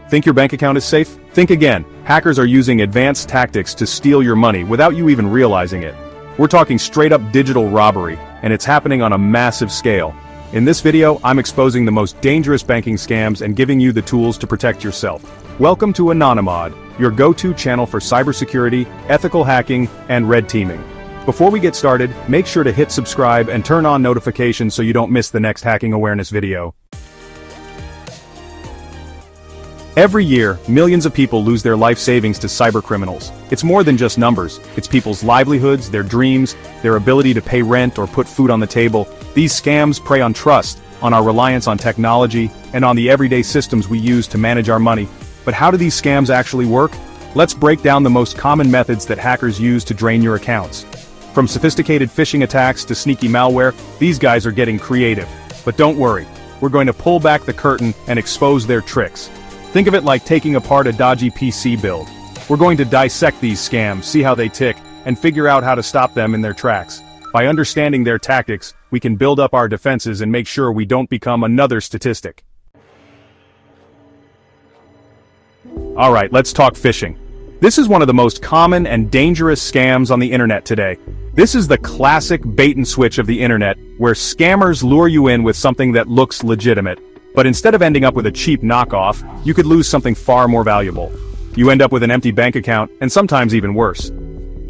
Think your bank account is safe? Think again. Hackers are using advanced tactics to steal your money without you even realizing it. We're talking straight-up digital robbery, and it's happening on a massive scale. In this video, I'm exposing the most dangerous banking scams and giving you the tools to protect yourself. Welcome to Anonymod, your go-to channel for cybersecurity, ethical hacking, and red teaming. Before we get started, make sure to hit subscribe and turn on notifications so you don't miss the next hacking awareness video. Every year, millions of people lose their life savings to cybercriminals. It's more than just numbers. It's people's livelihoods, their dreams, their ability to pay rent or put food on the table. These scams prey on trust, on our reliance on technology, and on the everyday systems we use to manage our money. But how do these scams actually work? Let's break down the most common methods that hackers use to drain your accounts. From sophisticated phishing attacks to sneaky malware, these guys are getting creative. But don't worry, we're going to pull back the curtain and expose their tricks. Think of it like taking apart a dodgy PC build. We're going to dissect these scams, see how they tick, and figure out how to stop them in their tracks. By understanding their tactics, we can build up our defenses and make sure we don't become another statistic. Alright, let's talk phishing. This is one of the most common and dangerous scams on the internet today. This is the classic bait and switch of the internet, where scammers lure you in with something that looks legitimate. But instead of ending up with a cheap knockoff, you could lose something far more valuable. You end up with an empty bank account, and sometimes even worse.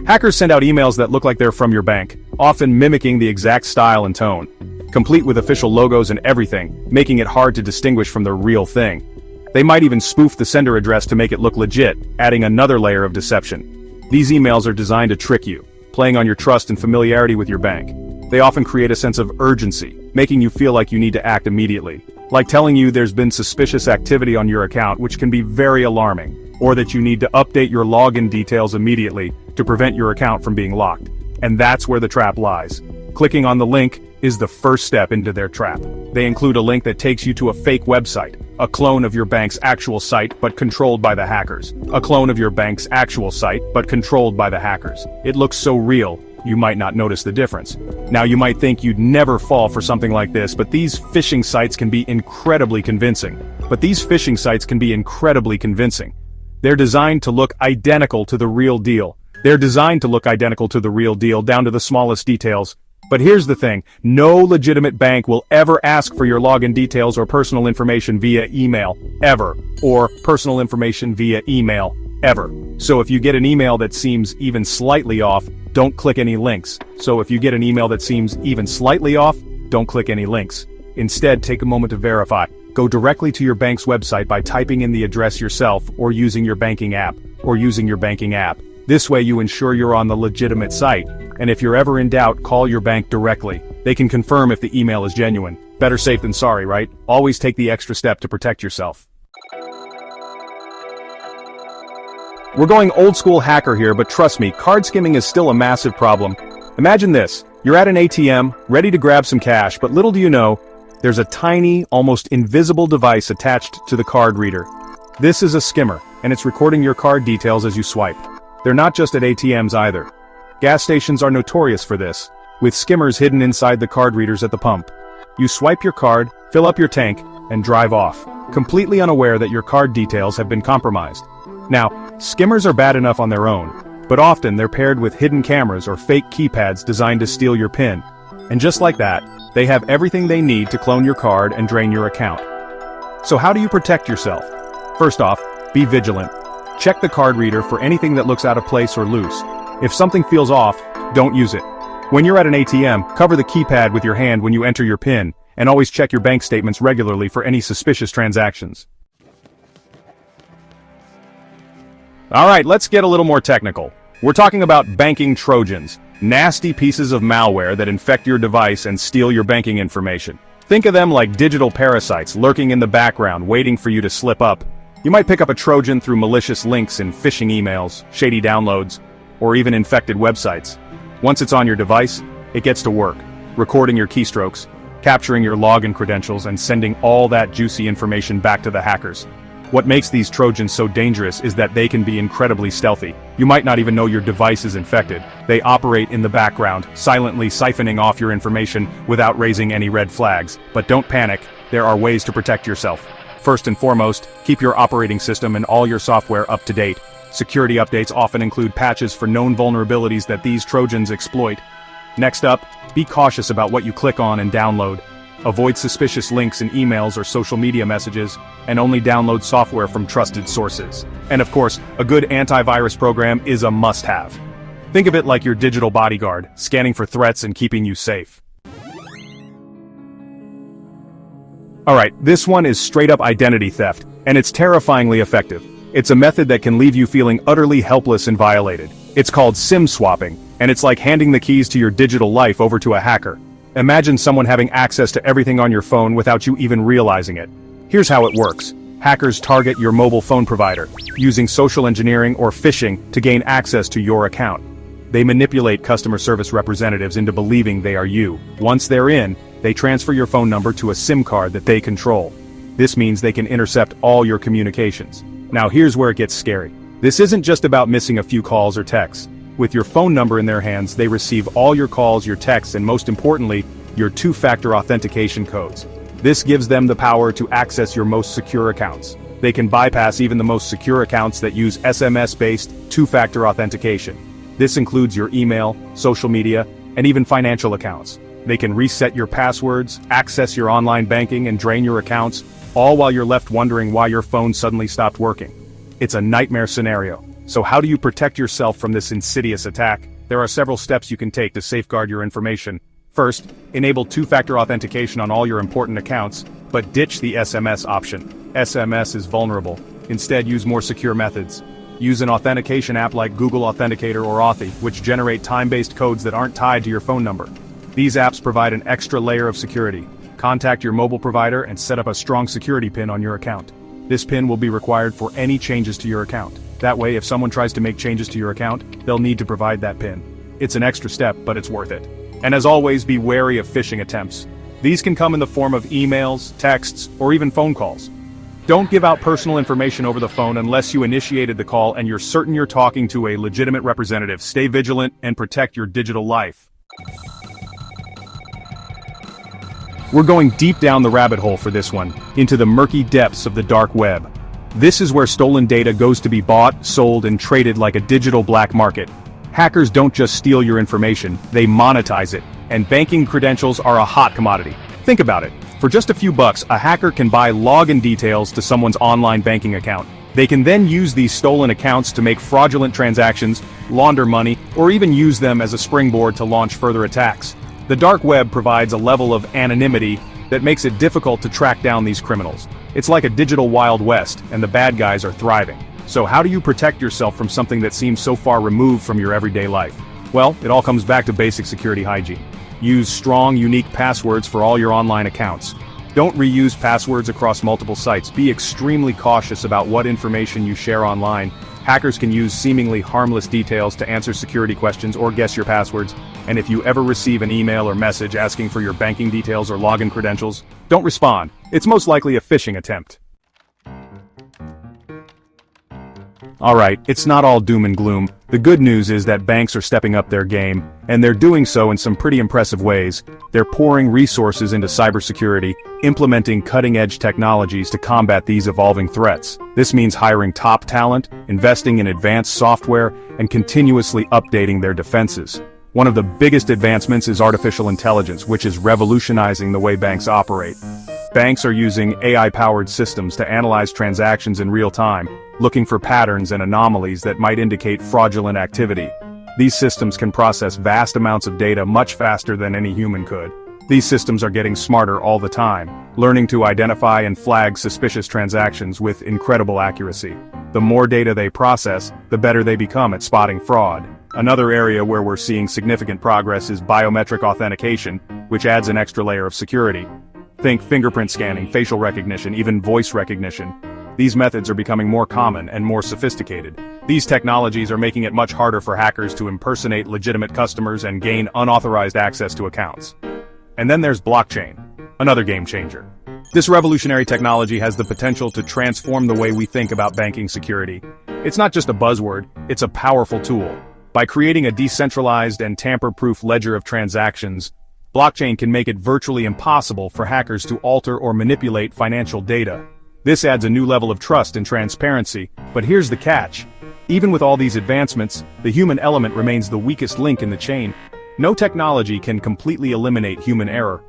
Hackers send out emails that look like they're from your bank, often mimicking the exact style and tone, complete with official logos and everything, making it hard to distinguish from the real thing. They might even spoof the sender address to make it look legit, adding another layer of deception. These emails are designed to trick you, playing on your trust and familiarity with your bank. They often create a sense of urgency, making you feel like you need to act immediately. Like telling you there's been suspicious activity on your account, which can be very alarming, or that you need to update your login details immediately to prevent your account from being locked. And that's where the trap lies. Clicking on the link is the first step into their trap. They include a link that takes you to a fake website, a clone of your bank's actual site but controlled by the hackers. A clone of your bank's actual site but controlled by the hackers. It looks so real, you might not notice the difference. Now you might think you'd never fall for something like this, but these phishing sites can be incredibly convincing. They're designed to look identical to the real deal. Down to the smallest details. But here's the thing, no legitimate bank will ever ask for your login details or personal information via email, ever. So if you get an email that seems even slightly off, don't click any links. Instead, take a moment to verify. Go directly to your bank's website by typing in the address yourself or using your banking app. This way you ensure you're on the legitimate site. And if you're ever in doubt, call your bank directly. They can confirm if the email is genuine. Better safe than sorry, right? Always take the extra step to protect yourself. We're going old school hacker here, but trust me, card skimming is still a massive problem. Imagine this, you're at an ATM, ready to grab some cash, but little do you know, there's a tiny, almost invisible device attached to the card reader. This is a skimmer, and it's recording your card details as you swipe. They're not just at ATMs either. Gas stations are notorious for this, with skimmers hidden inside the card readers at the pump. You swipe your card, fill up your tank, and drive off, completely unaware that your card details have been compromised. Now, skimmers are bad enough on their own, but often they're paired with hidden cameras or fake keypads designed to steal your PIN. And just like that, they have everything they need to clone your card and drain your account. So how do you protect yourself? First off, be vigilant. Check the card reader for anything that looks out of place or loose. If something feels off, don't use it. When you're at an ATM, cover the keypad with your hand when you enter your PIN, and always check your bank statements regularly for any suspicious transactions. Alright, let's get a little more technical. We're talking about banking Trojans, nasty pieces of malware that infect your device and steal your banking information. Think of them like digital parasites lurking in the background, waiting for you to slip up. You might pick up a Trojan through malicious links in phishing emails, shady downloads, or even infected websites. Once it's on your device, it gets to work, recording your keystrokes, capturing your login credentials, and sending all that juicy information back to the hackers. What makes these Trojans so dangerous is that they can be incredibly stealthy. You might not even know your device is infected. They operate in the background, silently siphoning off your information without raising any red flags. But don't panic, there are ways to protect yourself. First and foremost, keep your operating system and all your software up to date. Security updates often include patches for known vulnerabilities that these Trojans exploit. Next up, be cautious about what you click on and download. Avoid suspicious links in emails or social media messages, and only download software from trusted sources. And of course, a good antivirus program is a must-have. Think of it like your digital bodyguard, scanning for threats and keeping you safe. Alright, this one is straight-up identity theft, and it's terrifyingly effective. It's a method that can leave you feeling utterly helpless and violated. It's called SIM swapping, and it's like handing the keys to your digital life over to a hacker. Imagine someone having access to everything on your phone without you even realizing it. Here's how it works. Hackers target your mobile phone provider, using social engineering or phishing to gain access to your account. They manipulate customer service representatives into believing they are you. Once they're in, they transfer your phone number to a SIM card that they control. This means they can intercept all your communications. Now here's where it gets scary. This isn't just about missing a few calls or texts. With your phone number in their hands, they receive all your calls, your texts, and most importantly, your two-factor authentication codes. This gives them the power to access your most secure accounts. They can bypass even the most secure accounts that use SMS-based two-factor authentication. This includes your email, social media, and even financial accounts. They can reset your passwords, access your online banking, and drain your accounts, all while you're left wondering why your phone suddenly stopped working. It's a nightmare scenario. So how do you protect yourself from this insidious attack? There are several steps you can take to safeguard your information. First, enable two-factor authentication on all your important accounts, but ditch the SMS option. SMS is vulnerable. Instead, use more secure methods. Use an authentication app like Google Authenticator or Authy, which generate time-based codes that aren't tied to your phone number. These apps provide an extra layer of security. Contact your mobile provider and set up a strong security PIN on your account. This PIN will be required for any changes to your account. That way, if someone tries to make changes to your account, they'll need to provide that PIN. It's an extra step, but it's worth it. And as always, be wary of phishing attempts. These can come in the form of emails, texts, or even phone calls. Don't give out personal information over the phone unless you initiated the call and you're certain you're talking to a legitimate representative. Stay vigilant and protect your digital life. We're going deep down the rabbit hole for this one, into the murky depths of the dark web. This is where stolen data goes to be bought, sold, and traded like a digital black market. Hackers don't just steal your information, they monetize it, and banking credentials are a hot commodity. Think about it. For just a few bucks, a hacker can buy login details to someone's online banking account. They can then use these stolen accounts to make fraudulent transactions, launder money, or even use them as a springboard to launch further attacks. The dark web provides a level of anonymity that makes it difficult to track down these criminals. It's like a digital Wild West, and the bad guys are thriving. So how do you protect yourself from something that seems so far removed from your everyday life? Well, it all comes back to basic security hygiene. Use strong, unique passwords for all your online accounts. Don't reuse passwords across multiple sites. Be extremely cautious about what information you share online. Hackers can use seemingly harmless details to answer security questions or guess your passwords. And if you ever receive an email or message asking for your banking details or login credentials, don't respond. It's most likely a phishing attempt. Alright, it's not all doom and gloom. The good news is that banks are stepping up their game, and they're doing so in some pretty impressive ways. They're pouring resources into cybersecurity, implementing cutting-edge technologies to combat these evolving threats. This means hiring top talent, investing in advanced software, and continuously updating their defenses. One of the biggest advancements is artificial intelligence, which is revolutionizing the way banks operate. Banks are using AI-powered systems to analyze transactions in real time, looking for patterns and anomalies that might indicate fraudulent activity. These systems can process vast amounts of data much faster than any human could. These systems are getting smarter all the time, learning to identify and flag suspicious transactions with incredible accuracy. The more data they process, the better they become at spotting fraud. Another area where we're seeing significant progress is biometric authentication, which adds an extra layer of security. Think fingerprint scanning, facial recognition, even voice recognition. These methods are becoming more common and more sophisticated. These technologies are making it much harder for hackers to impersonate legitimate customers and gain unauthorized access to accounts. And then there's blockchain, another game changer. This revolutionary technology has the potential to transform the way we think about banking security. It's not just a buzzword, it's a powerful tool. By creating a decentralized and tamper-proof ledger of transactions, blockchain can make it virtually impossible for hackers to alter or manipulate financial data. This adds a new level of trust and transparency, but here's the catch. Even with all these advancements, the human element remains the weakest link in the chain. No technology can completely eliminate human error.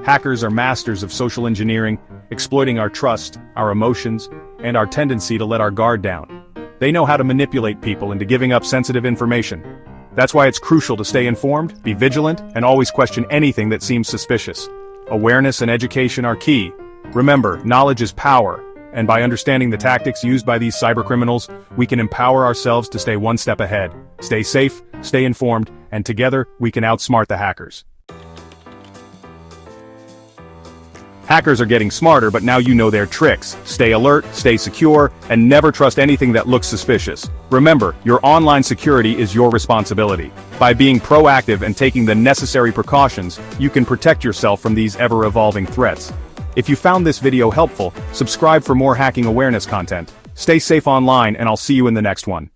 Hackers are masters of social engineering, exploiting our trust, our emotions, and our tendency to let our guard down. They know how to manipulate people into giving up sensitive information. That's why it's crucial to stay informed, be vigilant, and always question anything that seems suspicious. Awareness and education are key. Remember, knowledge is power, and by understanding the tactics used by these cybercriminals, we can empower ourselves to stay one step ahead. Stay safe, stay informed, and together we can outsmart the hackers. Hackers are getting smarter, but now you know their tricks. Stay alert, stay secure, and never trust anything that looks suspicious. Remember, your online security is your responsibility. By being proactive and taking the necessary precautions, you can protect yourself from these ever-evolving threats. If you found this video helpful, subscribe for more hacking awareness content. Stay safe online, and I'll see you in the next one.